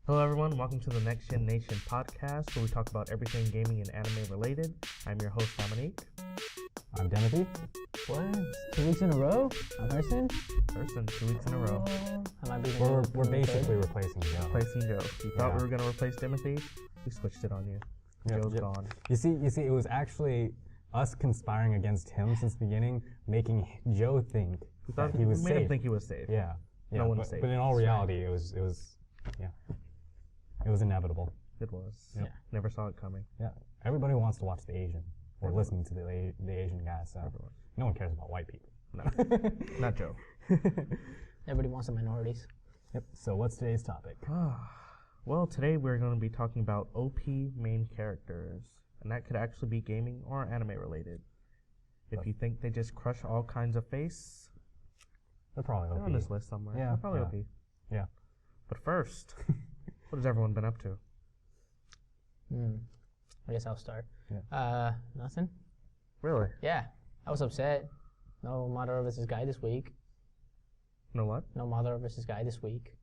Hello everyone, welcome to the Next Gen Nation podcast where we talk about everything gaming and anime related. I'm your host Dominique. I'm Timothy. What? 2 weeks in a row? I'm Herson. Herson, 2 weeks in a row. We're basically replacing Joe. Replacing Joe. You thought we were going to replace Timothy? We switched it on you. Joe's gone. You see, it was actually us conspiring against him since the beginning, making Joe think that he was safe. We made him think he was safe. Yeah. No one's safe. But in all reality, it was inevitable. It was. Yep. Yeah. Never saw it coming. Yeah. Everybody wants to watch the Asian or listening to the Asian guy, so no one cares about white people. No, not Joe. Everybody wants the minorities. Yep. So what's today's topic? Well, today we're going to be talking about OP main characters, and that could actually be gaming or anime related. If you think they just crush all kinds of face, They're probably they're OP. on this list somewhere. Yeah, They're probably yeah. OP. Yeah. But first, what has everyone been up to? I guess I'll start. Yeah. Nothing. Really? Yeah, I was upset. No Madara versus Guy this week. No what? No Madara versus Guy this week.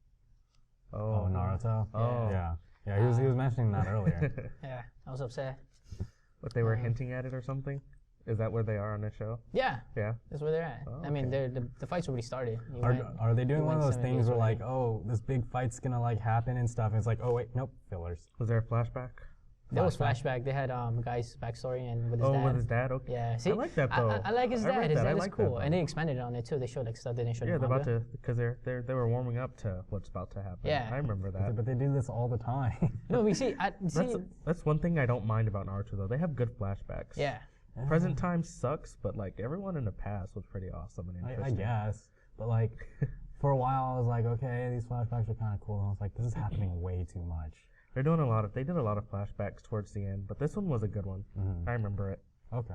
Oh, Naruto. Oh. Yeah. Yeah. He was mentioning that earlier. Yeah, I was upset. But they were hinting at it or something? Is that where they are on the show? Yeah, Yeah. that's where they're at. Oh, I mean, the fight's already started. Are they doing one of those things where already. like, oh, this big fight's gonna like happen and stuff? And it's like, oh wait, nope, fillers. Was there a flashback? There was flashback. They had Guy's backstory and with his dad. With his dad? Okay. Yeah, see, I like that though. I like his dad. read His that. dad I is like cool, that, and they expanded on it too. They showed like stuff they didn't show. Yeah, in the they're about manga. to, because they were warming up to what's about to happen. Yeah. I remember that. But they do this all the time. No, we see. That's one thing I don't mind about Naruto though. They have good flashbacks. Yeah. Present time sucks, but like everyone in the past was pretty awesome and I interesting. guess, but like, for a while I was like, okay, these flashbacks are kind of cool. And I was like, this is happening way too much. They did a lot of flashbacks towards the end, but this one was a good one. I remember it. Okay.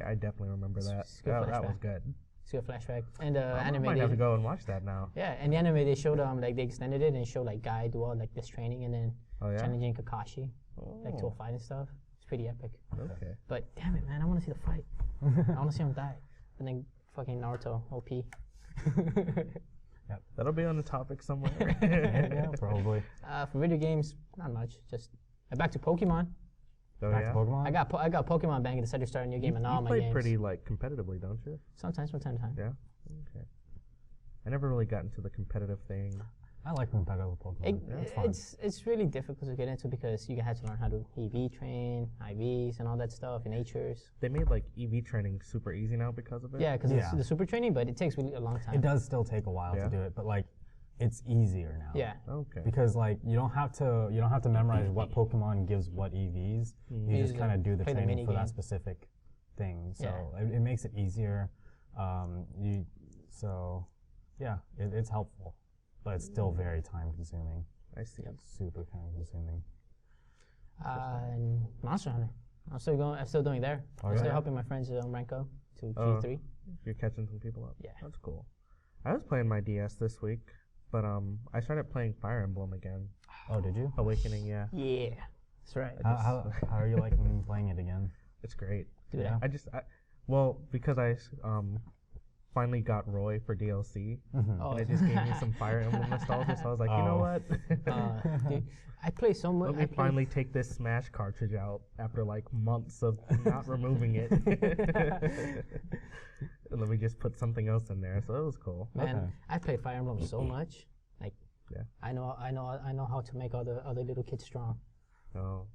I definitely remember that. It's a good That was flashback. good. It's a good flashback. And I anime. might have to go and watch that now. Yeah, and the anime they showed like they extended it and showed like Guy do all like this training and then Oh yeah. challenging Kakashi like to a Oh, fight and stuff. It's pretty epic. okay. But damn it, man, I want to see the fight. I want to see him die. And then fucking Naruto, OP. That'll be on the topic somewhere. Yeah, probably. For video games, not much. Just back to Pokemon. Oh, Back yeah? to Pokemon. I got Pokemon Bang and decided to start a new game and all You my play games. pretty like competitively, don't you? Sometimes from time to time. Yeah. Okay. I never really got into the competitive thing. I like competitive Pokemon. It's fun. It's really difficult to get into because you had to learn how to EV train, IVs, and all that stuff, and natures. They made like EV training super easy now because of it. Yeah, because it's Yeah. the super training, but it takes really a long time. It does still take a while Yeah. to do it, but like, it's easier now. Yeah. Okay. Because like you don't have to memorize what Pokemon gives what EVs. You just kind of do the play the training for mini-game. that specific thing. So Yeah. it makes it easier. It's helpful, but it's still very time consuming. I see. Super time consuming. And Monster Hunter. I'm still doing there. Oh, I'm yeah? still helping my friends rank up to Oh. G3. You're catching some people up. Yeah. That's cool. I was playing my DS this week, but I started playing Fire Emblem again. Oh, did you? Awakening, yeah. Yeah, that's right. How are you liking playing it again? It's great. Dude, Yeah. Because I finally got Roy for DLC, Oh, and it just gave me some Fire Emblem nostalgia, so I was like, you know what? dude, I play so much. Let me finally take this Smash cartridge out after like months of not removing it. And let me just put something else in there. So it was cool. Man, Okay. I played Fire Emblem so much. Like, Yeah. I know how to make other little kids strong. Oh.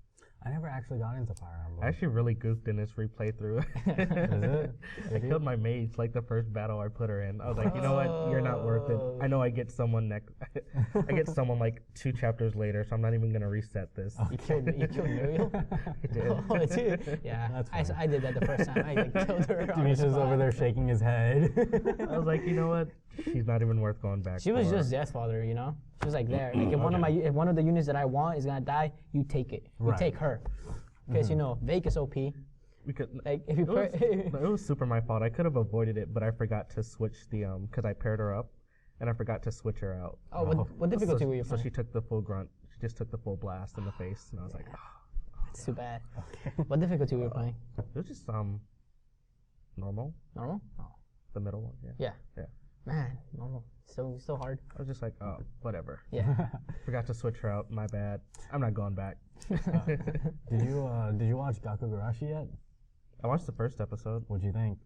I never actually got into Fire Emblem. I actually really goofed in this replay through. Is it? I killed my mage like the first battle I put her in. I was like, you know what? You're not worth it. I know I get someone next. I get someone like 2 chapters later, so I'm not even gonna reset this. You killed Muriel? I did. Oh, dude. Yeah, That's I funny. did that the first time. I like, killed her. on the Demetrius spot. over there shaking his head. I was like, you know what? She's not even worth going back. She was for. just Death Father, you know. She was like there. Like if one of the units that I want is gonna die, you take it. You Right. take her. Because you know Vake is OP. We could. Like if you It was super my fault. I could have avoided it, but I forgot to switch the because I paired her up, and I forgot to switch her out. Oh, what difficulty were you So playing? she took the full grunt. She just took the full blast in the face, and I was like, oh. It's too bad. What difficulty were you playing? It was just normal, Normal? Oh. the middle one. Yeah. Yeah. Yeah. Man, normal. Still hard. I was just like, oh, whatever. Yeah. Forgot to switch her out. My bad. I'm not going back. Did you watch Gakugarashi yet? I watched the first episode. What'd you think?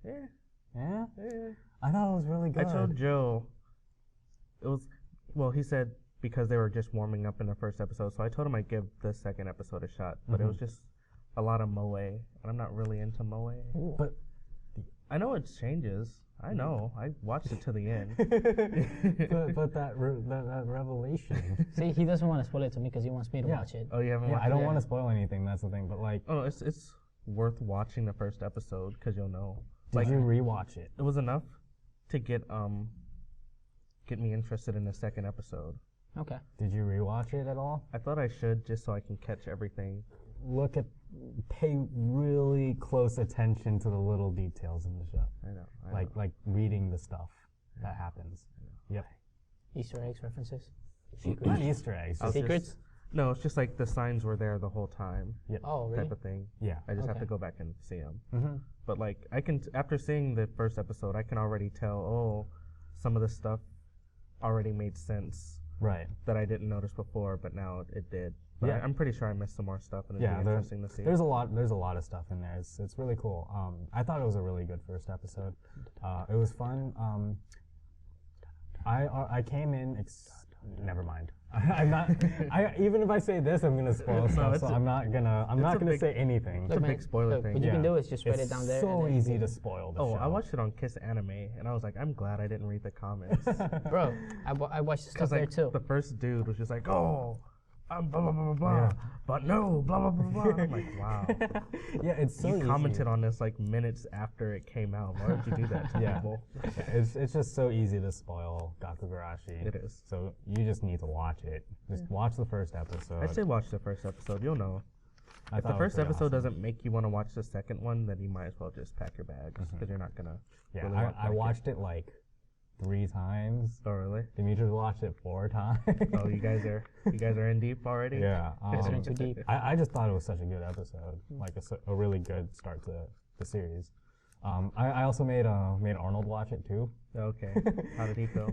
Yeah. Yeah? Yeah. I thought it was really good. I told Joe, he said because they were just warming up in the first episode, so I told him I'd give the second episode a shot, but it was just a lot of moe, and I'm not really into moe. But I know it changes. I know. I watched it to the end. but that revelation. See, he doesn't want to spoil it to me because he wants me to Yeah. watch it. Oh, you haven't Yeah, watched I don't it? want to spoil anything. That's the thing. But like, Oh, it's worth watching the first episode because you'll know. did you rewatch it? It was enough to get me interested in the second episode. Okay. Did you rewatch it at all? I thought I should just so I can catch everything. Pay really close attention to the little details in the show. I know. Like reading the stuff that happens. Yep. Easter eggs references. Not Easter eggs. I was Just, Secrets? No, it's just like the signs were there the whole time Oh, really? type of thing. yeah. I just have Okay. to go back and see them. Mm-hmm. But like I can, after seeing the first episode, I can already tell. Oh, some of the stuff already made sense Right. that I didn't notice before, but now it did. But Yeah. I'm pretty sure I missed some more stuff, and it'd Yeah, be interesting to see. There's a lot of stuff in there. It's really cool. I thought it was a really good first episode. It was fun. I came in. Never mind. I'm not. Even if I say this, I'm gonna spoil stuff. it's So a- I'm not gonna say anything. It's a big spoiler look, thing. What you can Yeah. do is just write It's it down there. so and then- easy to spoil the Oh, show. I watched it on Kiss Anime, and I was like, I'm glad I didn't read the comments. Bro, I watched the stuff Because there like too. the first dude was just like, oh, I'm blah blah blah blah blah, Yeah. but no, blah blah blah blah. I'm like, wow. Yeah, it's so You easy. commented on this like minutes after it came out. Why would you do that to Yeah. people? Yeah, it's just so easy to spoil Gakugarashi. It is. So you just need to watch it. Just watch the first episode. I say watch the first episode. You'll know. I If the thought it was first pretty episode awesome. doesn't make you want to watch the second one, then you might as well just pack your bags because you're not gonna. Yeah, really I watched it like 3 times. Oh really? Demetrius watched it 4 times. Oh, you guys are in deep already. Yeah. Guys are in too deep. I just thought it was such a good episode. Like a really good start to the series. I also made Arnold watch it too. Okay. How did he feel?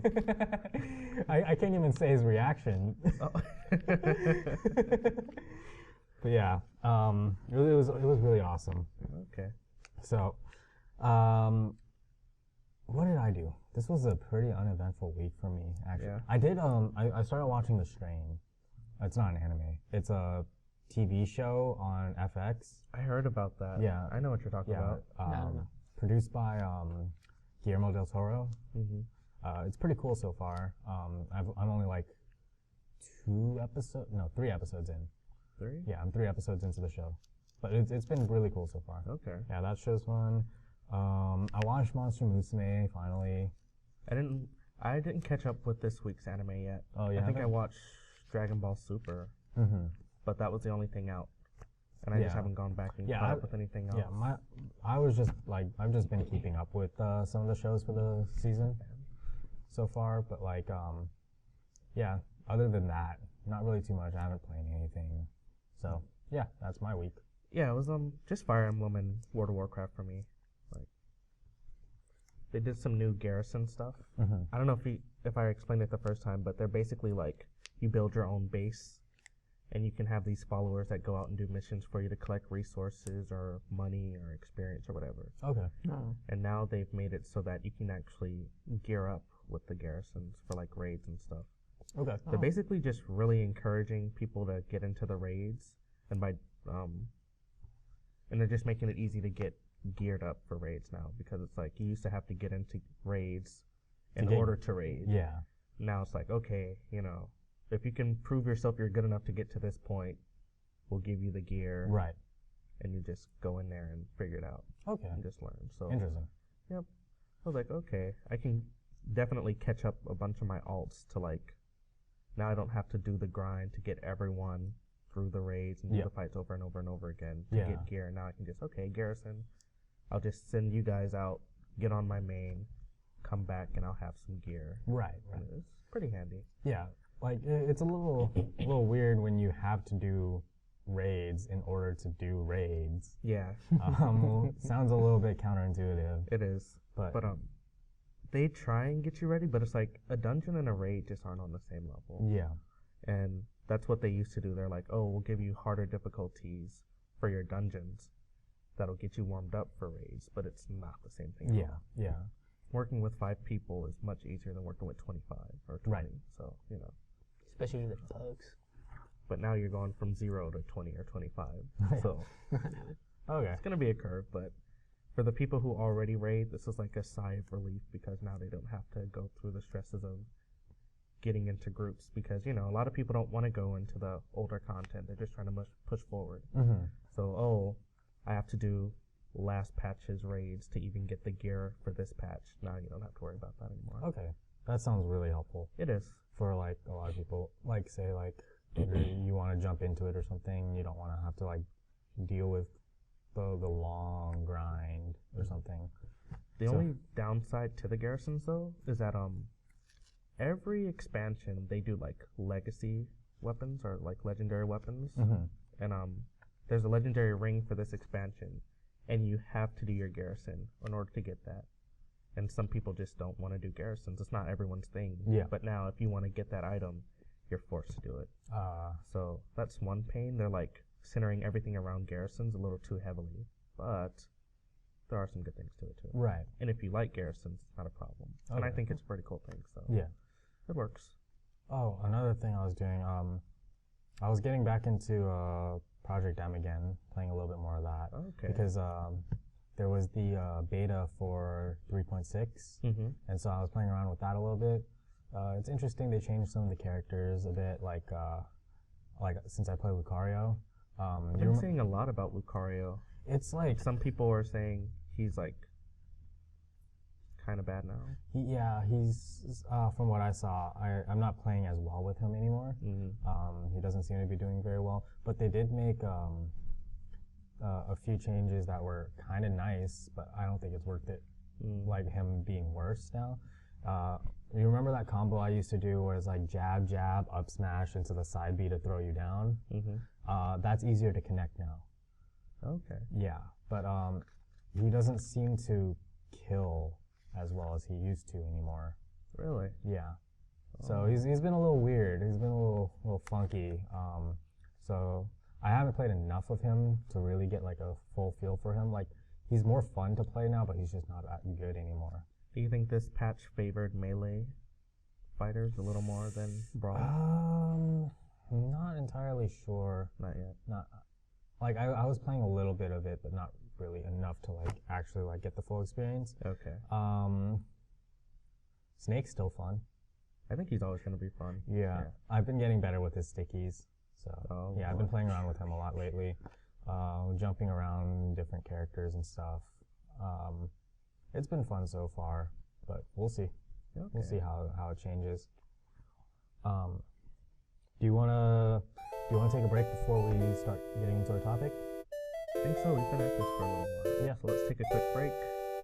I can't even say his reaction. Oh. But yeah, it was really awesome. Okay. So, what did I do? This was a pretty uneventful week for me, actually. Yeah. I did. I started watching The Strain. It's not an anime. It's a TV show on FX. I heard about that. Yeah. I know what you're talking Yeah. about. I don't know. Produced by Guillermo del Toro. Mm-hmm. It's pretty cool so far. I'm only like 3 episodes in. 3? Yeah, I'm 3 episodes into the show, but it's been really cool so far. Okay. Yeah, that show's fun. I watched Monster Musume finally. I didn't catch up with this week's anime yet. Oh, you I think I haven't? watched Dragon Ball Super, Mm-hmm. but that was the only thing out, and I Yeah. just haven't gone back and Yeah, caught I- up with anything else. Yeah, I was just like I've just been keeping up with some of the shows for the season so far, but like yeah. Other than that, not really too much. I haven't played anything, so yeah, that's my week. Yeah, it was just Fire Emblem and World of Warcraft for me. Like they did some new garrison stuff. Mm-hmm. I don't know if I explained it the first time, but they're basically like you build your own base, and you can have these followers that go out and do missions for you to collect resources or money or experience or whatever. Okay. Oh. And now they've made it so that you can actually gear up with the garrisons for like raids and stuff. Okay. They're basically just really encouraging people to get into the raids, and and they're just making it easy to get geared up for raids now, because it's like you used to have to get into raids in order to raid. Yeah. Now it's like, okay, if you can prove yourself you're good enough to get to this point, we'll give you the gear, Right. and you just go in there and figure it out Okay. and just learn. So Interesting. I was like, okay, I can definitely catch up a bunch of my alts to like. Now I don't have to do the grind to get everyone through the raids and do Yeah. the fights over and over and over again to Yeah. get gear. Now I can just, okay, garrison, I'll just send you guys out, get on my main, come back, and I'll have some gear. Right. Right. And it's pretty handy. Yeah. Like it's a little weird when you have to do raids in order to do raids. Yeah, Sounds a little bit counterintuitive, it is. but But they try and get you ready, but it's like a dungeon and a raid just aren't on the same level. Yeah. And that's what they used to do. They're like, oh, we'll give you harder difficulties for your dungeons. That'll get you warmed up for raids, but it's not the same thing. Yeah, yeah. Working with 5 people is much easier than working with 25 or 20. Right. So, you know. Especially the bugs. But now you're going from 0 to 20 or 25. So Okay. it's going to be a curve, but for the people who already raid, this is like a sigh of relief because now they don't have to go through the stresses of getting into groups because, you know, a lot of people don't want to go into the older content. They're just trying to push forward. Mm-hmm. So, I have to do last patch's raids to even get the gear for this patch. Now you don't have to worry about that anymore. Okay. That sounds really helpful. It is. For like a lot of people, like say like you want to jump into it or something, you don't want to have to like deal with the long grind or something. The only downside to the garrisons though is that every expansion they do like legacy weapons or like legendary weapons, and there's a legendary ring for this expansion, and you have to do your garrison in order to get that. And some people just don't want to do garrisons. It's not everyone's thing. Yeah. But now if you want to get that item, you're forced to do it. So that's one pain. They're like centering everything around garrisons a little too heavily. But there are some good things to it too. Right. And if you like garrisons, it's not a problem. Okay. And I think it's a pretty cool thing. So Yeah. it works. Oh, another thing I was doing, I was getting back into Project M again, playing a little bit more of that. Okay. Because there was the beta for 3.6, and so I was playing around with that a little bit. It's interesting. They changed some of the characters a bit, like since I play Lucario. I've been seeing a lot about Lucario. It's like some people are saying he's like kind of bad now. He's from what I saw, I'm not playing as well with him anymore. He doesn't seem to be doing very well. But they did make a few changes that were kind of nice, but I don't think it's worth it. Like him being worse now. You remember that combo I used to do where it's like jab, jab, up smash into the side B to throw you down? That's easier to connect now. Okay. Yeah, but he doesn't seem to kill as well as he used to anymore. Really? Yeah. So he's been a little weird. He's been a little funky. So I haven't played enough of him to really get like a full feel for him. Like he's more fun to play now, but he's just not that good anymore. Do you think this patch favored melee fighters a little more than brawl? Not entirely sure. Not yet. Not like I was playing a little bit of it, but not really enough to like actually like get the full experience. Okay. Snake's still fun. I think he's always going to be fun. Yeah. I've been getting better with his stickies. So yeah, I've been playing around with him a lot lately, jumping around different characters and stuff. It's been fun so far, but we'll see. Okay. We'll see how it changes. Do you wanna take a break before we start getting into our topic? I think so. We've been at this for a little while. Yeah. So let's take a quick break,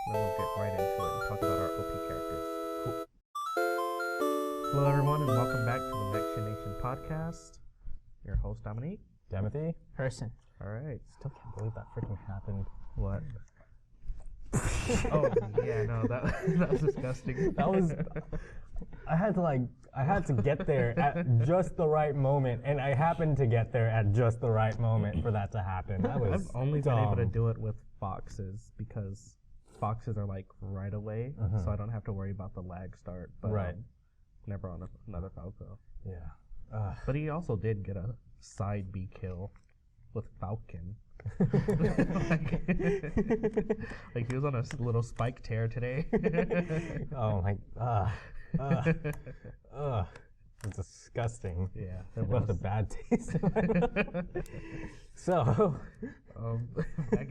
and then we'll get right into it and talk about our OP characters. Cool. Hello, everyone, and welcome back to the Next Generation Podcast. Your host, Dominique. Timothy. Herson. All right. Still can't believe that freaking happened. What? Oh, yeah, no, that was disgusting. That was... I had to get there at just the right moment, and I happened to get there at just the right moment for that to happen. That was I've only dumb. been able to do it with foxes because foxes are like right away, so I don't have to worry about the lag start. But, right. Never on another Falco. Yeah. But he also did get a side B kill with Falcon. like he was on a little spike tear today. Oh my it's disgusting. Yeah, it left a bad taste in my mouth. So back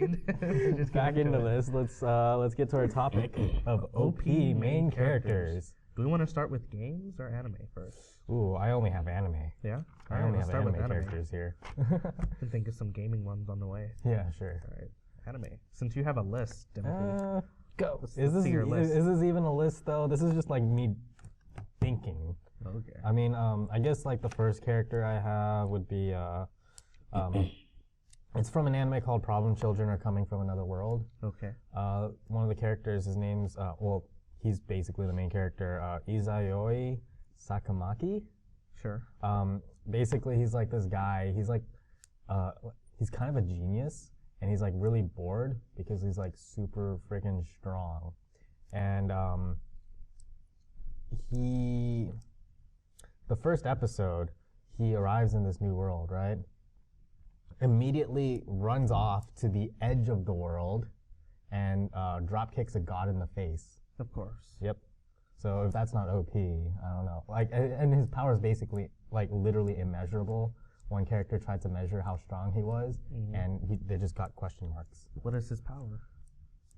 into this. Let's get to our topic of OP main characters. Do we want to start with games or anime first? Ooh, I only have anime. Yeah? I only have anime characters here. I can think of some gaming ones on the way. Yeah, sure. All right. Anime. Since you have a list, Timothy. Go. Is this even a list, though? This is just like me thinking. Okay. I mean, I guess like the first character I have would be, it's from an anime called Problem Children Are Coming from Another World. Okay. One of the characters, his name's, he's basically the main character, Izayoi Sakamaki. Sure. Basically, he's like this guy. He's like, he's kind of a genius, and he's like really bored because he's like super freaking strong, and the first episode, he arrives in this new world, right? Immediately runs off to the edge of the world, and drop kicks a god in the face. Of course. Yep. So if that's not OP, I don't know. Like, and his power is basically like literally immeasurable. One character tried to measure how strong he was, and they just got question marks. What is his power?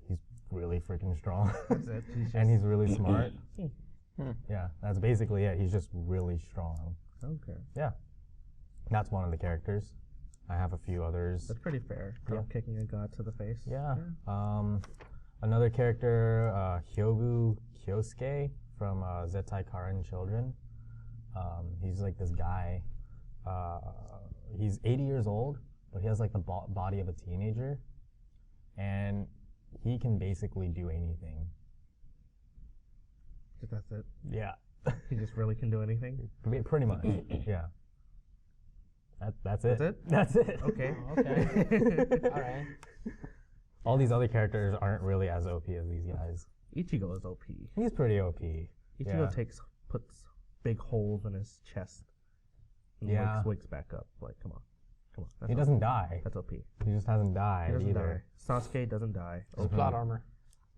He's really freaking strong. That's it. And he's really smart. Yeah, that's basically it. He's just really strong. Okay. Yeah. That's one of the characters. I have a few others. That's pretty fair. Drop kicking a god to the face. Yeah. Another character, Hyobu Kyosuke from Zettai Karin Children. He's like this guy. He's 80 years old, but he has like the body of a teenager, and he can basically do anything. That's it. Yeah. He just really can do anything. Pretty much. Yeah. That's it. That's it? That's it. Okay. Okay. All right. All these other characters aren't really as OP as these guys. Ichigo is OP. He's pretty OP. Ichigo puts big holes in his chest and wakes back up. Like, come on. That's he doesn't die. That's OP. He just hasn't died He doesn't either. die. Sasuke doesn't die. It's plot armor.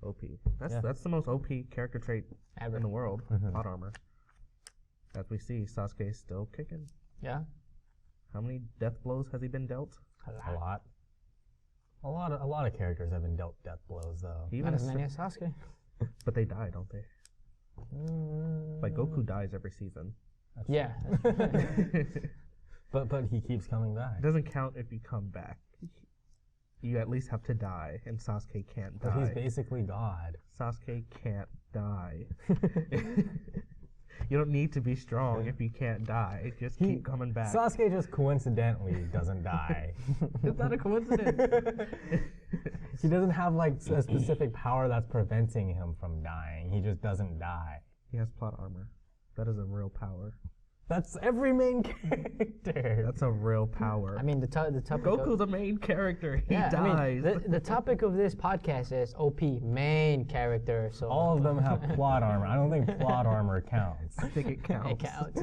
OP. That's the most OP character trait Ever. in the world. Plot armor. As we see, Sasuke is still kicking. Yeah. How many death blows has he been dealt? A lot. A lot of characters have been dealt death blows though. Not as many as Sasuke. But they die, don't they? Like Goku dies every season. Yeah. But he keeps coming back. It doesn't count if you come back. You at least have to die, and Sasuke can't die. But he's basically God. Sasuke can't die. You don't need to be strong if you can't die. Just keep coming back. Sasuke just coincidentally doesn't die. It's not a coincidence. He doesn't have like a specific power that's preventing him from dying. He just doesn't die. He has plot armor. That is a real power. That's every main character. That's a real power. I mean, the topic. Goku's a main character. He dies. I mean, the topic of this podcast is OP, main character. So all of them have plot armor. I don't think plot armor counts. I think it counts. it counts.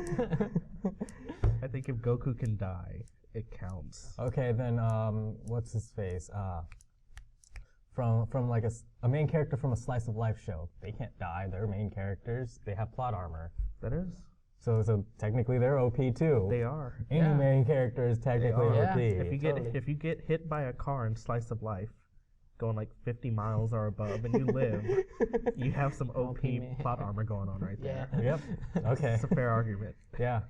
I think if Goku can die, it counts. Okay, then what's his face? From like a main character from a slice of life show. They can't die. They're main characters. They have plot armor. That is. So technically they're OP too. They are. Any main character is technically OP. Yeah. If you get hit by a car in Slice of Life, going like 50 miles or above, and you live, you have some OP plot armor going on right there. Yep. Okay. It's a fair argument. Yeah.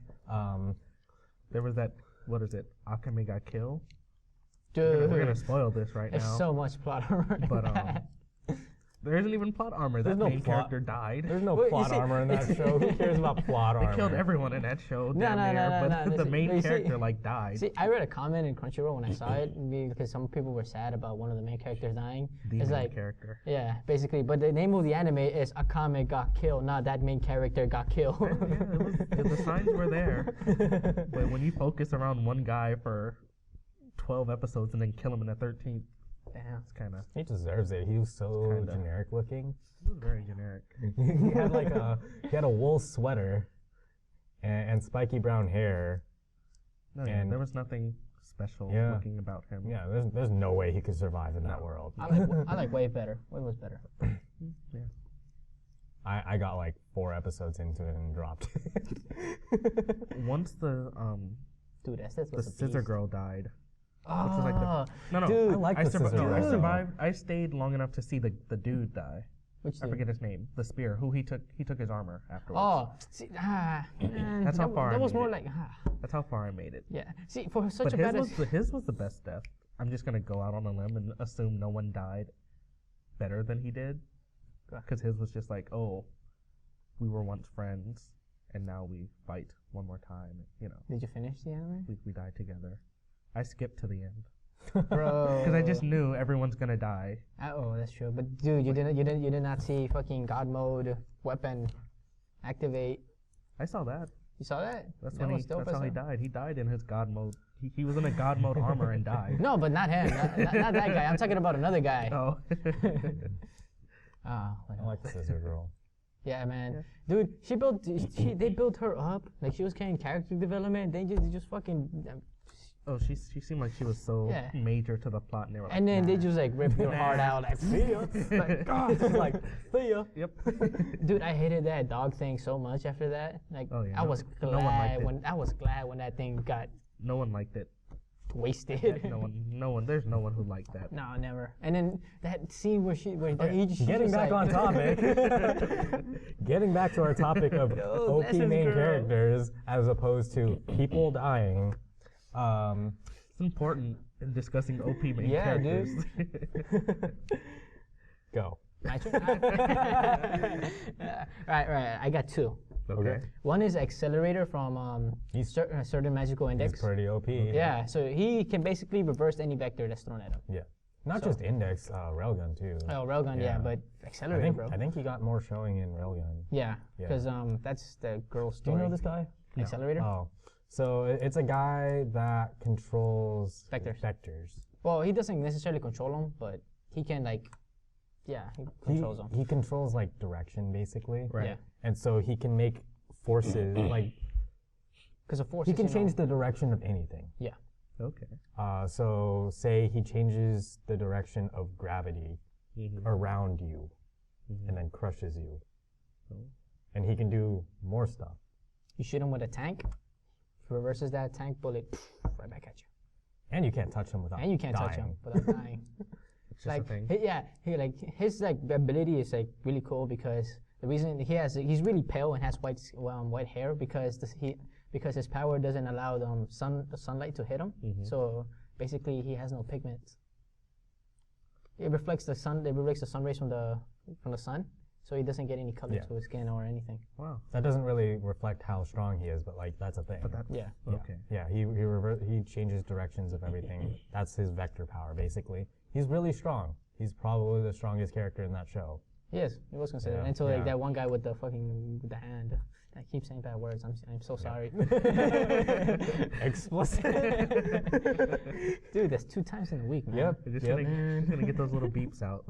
There was that. What is it? Akame got killed. Dude, We're gonna spoil this right there's now. so much plot armor. But there isn't even plot armor. That main character died. There's no Well, plot armor in that show. Who cares about plot armor? They killed everyone in that show. No, but the main you see- character died. See, I read a comment in Crunchyroll when I saw it because some people were sad about one of the main characters dying. The it's main like, character. yeah, basically. But the name of the anime is Akame got killed, not that main character got killed. The signs were there. But when you focus around one guy for 12 episodes and then kill him in the 13th, Damn. it's kind of. He deserves it. He was so Kinda. generic looking. It was very generic. he had a wool sweater and spiky brown hair. No, yeah, there was nothing special looking about him. Yeah, there's no way he could survive in that world. I like Wave better. Wave was better. Yeah. I got like 4 episodes into it and dropped it. Once the Dude, that's the scissor girl died. Oh, Which was like no, dude, I like the survived. scissor No, I girl. survived. I stayed long enough to see the dude die. which I forget his name. The spear. Who he took his armor afterwards. Oh, see, That's how far I that was made more it. like That's how far I made it. yeah. See, for such But a bad his was the best death. I'm just gonna go out on a limb and assume no one died better than he did, because his was just like, oh, we were once friends, and now we fight one more time. You know, Did you finish the anime? we died together. I skipped to the end. Bro. Because I just knew everyone's gonna die. Oh, that's true. But dude, you did not see fucking God mode weapon activate. I saw that. You saw that? That's That when was dope that's as how he hell. died. He died in his God mode. He was in a God mode armor and died. No, but not him. Not that guy. I'm talking about another guy. Oh. Ah, I like the scissor girl. yeah, man. Dude, they built her up like she was carrying character development. They just fucking. Oh, she seemed like she was so Yeah. major to the plot, and they were like, And then they nah. just like ripped your heart out, like see ya. Like, God, it's like see ya. Yep. Dude, I hated that dog thing so much after that. Like, Oh, yeah. I was No one liked glad when that thing got No one liked it. wasted. No one. There's no one who liked that. No, never. And then that scene where she Getting just back like, on topic. Getting back to our topic of Yo, OP that's his main girl. characters as opposed to people dying. It's important in discussing OP main Yeah, characters. Go. My turn? right. I got two. Okay. One is Accelerator from certain magical He's index. pretty OP. Yeah, so he can basically reverse any vector that's thrown at him. Yeah. Not So- just index, railgun too. Oh, railgun, yeah, Yeah. but I Accelerator, think bro. I think he got more showing in railgun. Yeah, Yeah. because that's the girl's Do you story. know this guy? No. Accelerator? Oh, so it's a guy that controls Vectors. Vectors. Well, he doesn't necessarily control them, but he can he controls them. He controls like direction basically. Right. Yeah, And so he can make forces like because of force. he can change the direction of anything. Yeah, Okay. So say he changes the direction of gravity Mhm. around you Mhm. and then crushes you. Oh. And he can do more stuff. you shoot him with a tank, reverses that tank bullet right back at you, And you can't touch him without and you can't touch him dying. without dying. It's just a thing. His ability is like really cool because the reason he's really pale and has white hair because his power doesn't allow the sunlight to hit him. Mhm. So basically, he has no pigments. It reflects the sun. It reflects the sun rays from the sun, so he doesn't get any color Yeah. to his skin or anything. Wow. That doesn't really reflect how strong he is, but like that's a thing. But that. Yeah. Yeah. Okay. Yeah, he changes directions of everything. That's his vector power, basically. He's really strong. He's probably the strongest character in that show. Yes, it was considered Yeah, until yeah. like that one guy with the hand. I keep saying bad words. I'm so sorry. Explicit. Dude, that's 2 times in a week, man. Yep. You're just Yep. gonna get those little beeps out.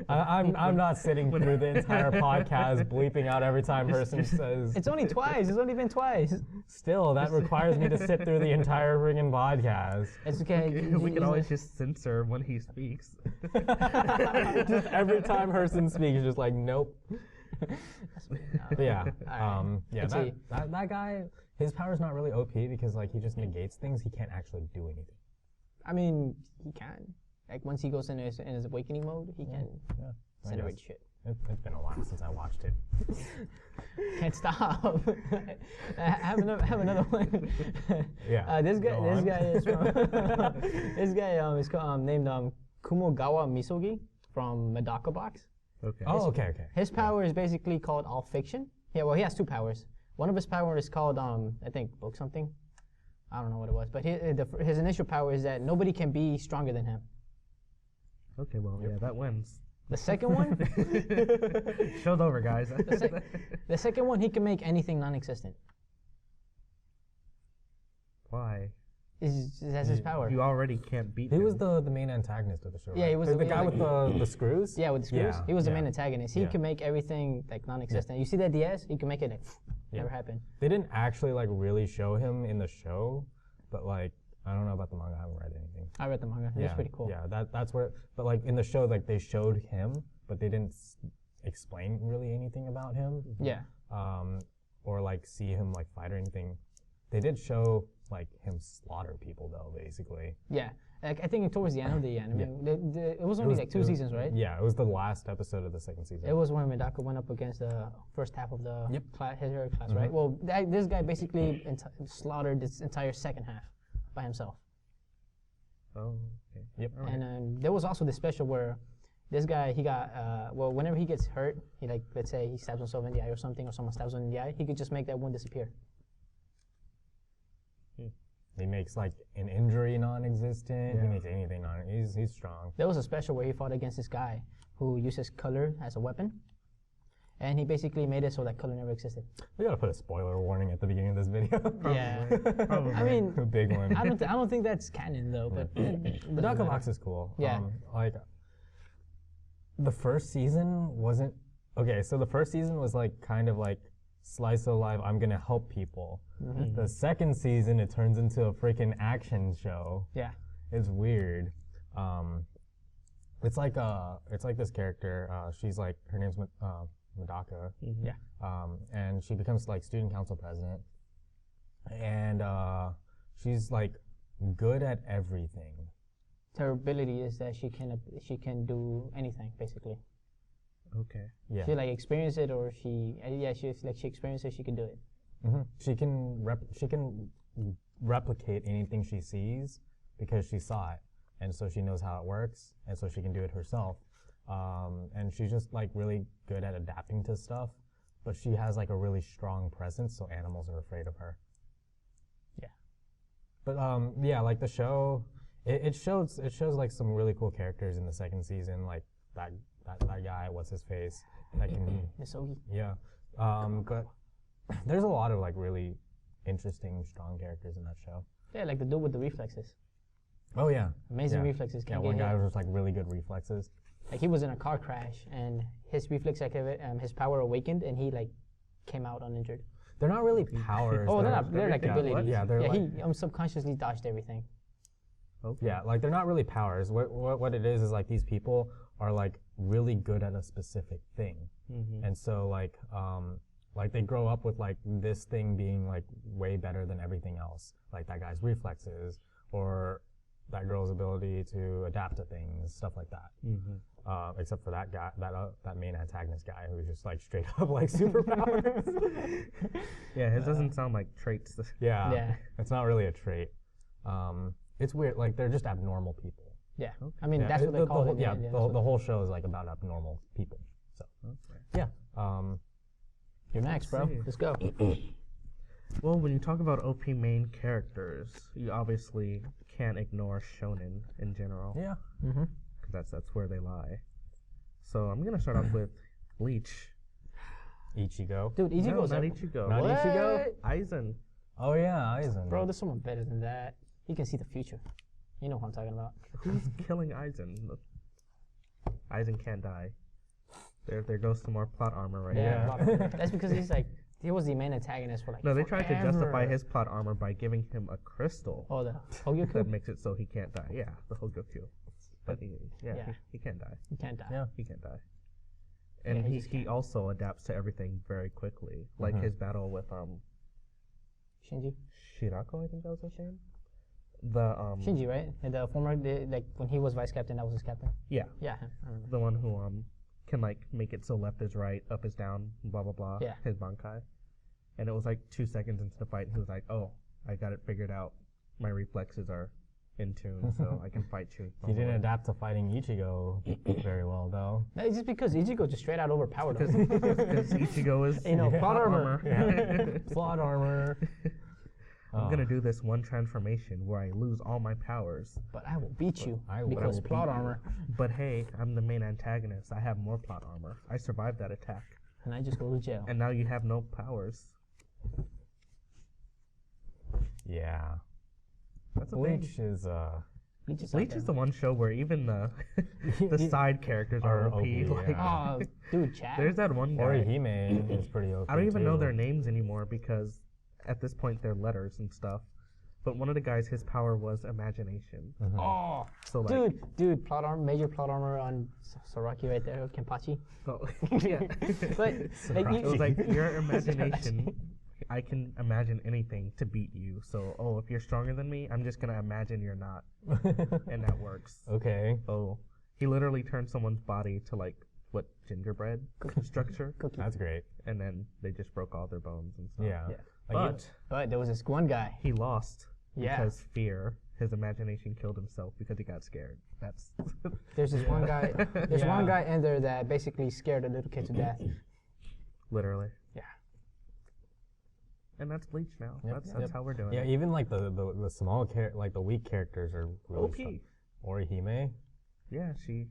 I'm not sitting through the entire podcast bleeping out every time Herson says. It's only twice. It's only been twice. Still, that requires me to sit through the entire friggin' podcast. It's okay. We can always just censor when he speaks. Just every time Herson speaks, just like nope. But yeah, Alright. yeah. Let's see. That guy, his power's not really OP because like he just negates things. He can't actually do anything. I mean, he can. Like once he goes in his awakening mode, he can Yeah, I generate guess. shit. It's been a while since I watched it. Can't stop. I have another one. Yeah, This guy. go This on. guy is from. This guy is named Kumogawa Misogi from Medaka Box. Okay. Oh, okay. His power is basically called all fiction. Yeah, well, he has 2 powers. One of his powers is called I think book something. I don't know what it was, but his initial power is that nobody can be stronger than him. Okay. Well, yeah, that wins. The second one, Show's over, guys. the second one, he can make anything non-existent. Why? That's his power. You already can't beat He him. was the main antagonist of the show. Yeah, right? he was the the guy main- with the screws. Yeah, with the screws. Yeah, He was the yeah. main antagonist. He Yeah. can make everything like non-existent. You see that DS? He can make it like, never happen. They didn't actually like really show him in the show, but like I don't know about the manga. I haven't read anything. I read the manga. It was pretty cool. Yeah, that's where. But like in the show, like they showed him, but they didn't explain really anything about him. Yeah. Or like see him like fight or anything. They did show like him slaughter people though, basically. Yeah. Like, I think towards the end of the anime, it was only like 2 seasons, right? Yeah, it was the last episode of the second season. It was when Medaka went up against the first half of the Yep. his hero class, right? Well, this guy basically slaughtered this entire second half by himself. Oh, okay. Yep. All right. And there was also the special where this guy, he got, whenever he gets hurt, he like, let's say he stabs himself in the eye or something, or someone stabs him in the eye, he could just make that wound disappear. He makes like an injury non-existent. He Yeah. makes anything non. He's strong. There was a special where he fought against this guy who uses color as a weapon, and he basically made it so that color never existed. We gotta put a spoiler warning at the beginning of this video. Yeah. Probably. I mean, A big one. I don't think that's canon though, but The Duck Box is cool. Yeah. Like the first season wasn't okay. So the first season was like kind of like slice of life. I'm gonna help people. The second season it turns into a freaking action show. yeah. It's weird. It's like this character. She's like her name's Madaka. Yeah. And she becomes like student council president, and she's like good at everything. Her ability is that she can do anything basically. Okay. Yeah. She like experienced it, or she experienced it. She can do it. She can replicate anything she sees because she saw it, and so she knows how it works, and so she can do it herself. And she's just like really good at adapting to stuff, but she has like a really strong presence, so animals are afraid of her. Yeah. But yeah, like the show, it shows like some really cool characters in the second season, like that guy, what's his face, that can Misogi. yeah. But there's a lot of like really interesting, strong characters in that show. Yeah, like the dude with the reflexes. Oh yeah, Amazing yeah. reflexes. Yeah, Can't one get guy hit. was just like really good reflexes. Like he was in a car crash and his reflex his power awakened and he like came out uninjured. They're not really powers. Oh, they're like yeah, abilities. Yeah, they're like, he subconsciously dodged everything. Okay. yeah, like they're not really powers. What it is like these people are like really good at a specific thing, and so like they grow up with like this thing being like way better than everything else, like that guy's reflexes or that girl's ability to adapt to things, stuff like that. Except for that guy, that main antagonist guy who's just like straight up like superpowers. Yeah, his doesn't sound like traits. Yeah, Yeah. it's not really a trait. It's weird. Like they're just abnormal people. Yeah. I mean, Yeah, that's what they call it. Yeah, the whole show is like about abnormal people. So yeah. You're next, bro. see. Let's go. Well, when you talk about OP main characters, you obviously can't ignore shonen in general. Yeah. Because that's where they lie. So I'm gonna start off with Bleach. Ichigo. Dude, Ichigo's not a- Ichigo. Not What? Ichigo? Aizen. Oh yeah, Aizen. Bro, there's someone better than that. He can see the future. You know what I'm talking about. Who's killing Aizen? Aizen can't die. There goes some more plot armor right Yeah. here. That's because he was the main antagonist for like. No, they tried to justify forever. his plot armor by giving him a crystal Oh, the Hogyoku. that makes it so he can't die. Yeah, the Hogyoku. But Yeah. he can't die. You can't die. Yeah. He can't die. And Yeah, he he, just he also adapts to everything very quickly. Like his battle with Shinji. Shirako, I think that was his name. The Shinji, right? And the former, like when he was vice captain, that was his captain. yeah, Yeah, I remember. the one who can like make it so left is right, up is down, blah blah blah. Yeah. His Bankai. And it was like 2 seconds into the fight, and he was like, "Oh, I got it figured out. My reflexes are in tune, so I can fight you." He didn't adapt to fighting Ichigo very well though. It's just because Ichigo just straight out overpowered Because him. Ichigo is plot armor. Plot armor. I'm gonna do this one transformation where I lose all my powers. But I will beat you I will because beat plot you. armor. But hey, I'm the main antagonist. I have more plot armor. I survived that attack. And I just go to jail. And now you have no powers. Yeah. That's a thing. Bleach is Bleach is Bleach is the one show where even the side characters are OP. OP, Like, yeah. Oh, dude, Chad. there's that one guy. Orihime is pretty OP. I don't even know too. their names anymore because at this point they're letters and stuff. But one of the guys, his power was imagination. Oh, So like, dude, plot armor, major plot armor on Soraki right there, Kenpachi. so, yeah. But like, It was like your imagination. I can imagine anything to beat you. So, if you're stronger than me, I'm just gonna imagine you're not, and that works. Okay. Oh, he literally turned someone's body to like what gingerbread structure, That's great. and then they just broke all their bones and stuff. Yeah. Yeah. Like, but there was this one guy. He lost Yeah. because fear. His imagination killed himself because he got scared. That's There's this one guy. There's Yeah. one guy in there that basically scared a little kid to death. literally. Yeah. and that's Bleach now. Yep, That's how we're doing Yeah, it. even like the small like the weak characters are really OP. strong. Orihime. Yeah, she.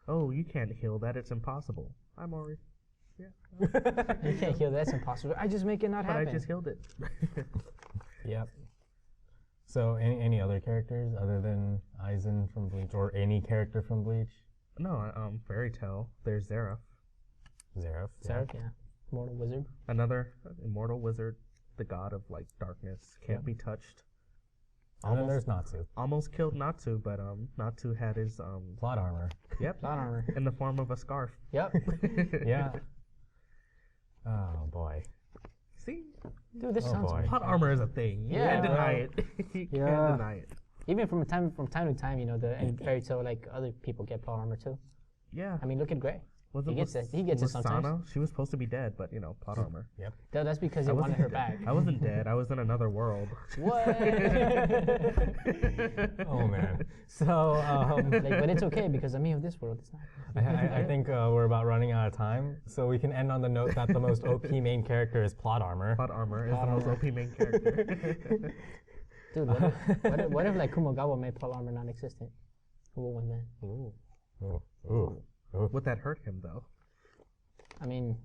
Oh, you can't heal that. It's impossible. I'm Ori. Yeah. You can't heal. That's impossible. I just make it not But happen. I just healed it. Yep. So any other characters other than Aizen from Bleach or any character from Bleach? No, Fairy Tail. There's Zeref. Zeref. Seraph, yeah. Mortal wizard. Another immortal wizard, the god of like darkness, can't be touched. And then there's Natsu. Almost killed Natsu, but Natsu had his Plot armor. Yep. Plot armor. In the form of a scarf. Yep. Yeah. Oh boy. See? Dude, this Oh, sounds boy. Plot armor is a thing. You Yeah, can't deny bro. it. You Yeah. can't deny it. even from time to time, you know, in Fairy Tail, like other people get plot armor too. Yeah. I mean, look at Gray. Was He gets it. He gets it sometimes. Wasana? She was supposed to be dead, but plot armor. Yep. That's because I he wanted wasn't her back. I wasn't dead. I was in another world. What? Oh man. So But it's okay because I'm of this world. It's not. I think we're about running out of time, so we can end on the note that the most OP main character is plot armor. Plot armor is the most OP main character. Dude, what if like Kumogawa made plot armor non-existent? Who will win then? Ooh. Ooh. Would that hurt him though? I mean,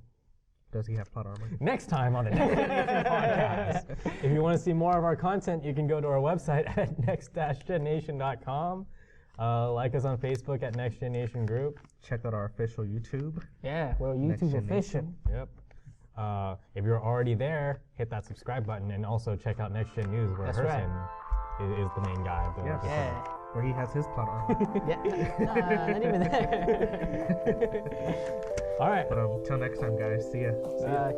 Does he have plot armor? Next time on the Next Generation Podcast. If you want to see more of our content, you can go to our website at next-generation.com. Like us on Facebook at Next Generation Group. Check out our official YouTube. yeah, we're Next YouTube Gen official. Nation. Yep. If you're already there, hit that subscribe button and also check out Next Gen News where That's Herson is the main guy of the Yes. episode. Yeah. Where he has his plot armor. Yeah. Nah, not even that. All right. But till next time, guys. See ya. Bye.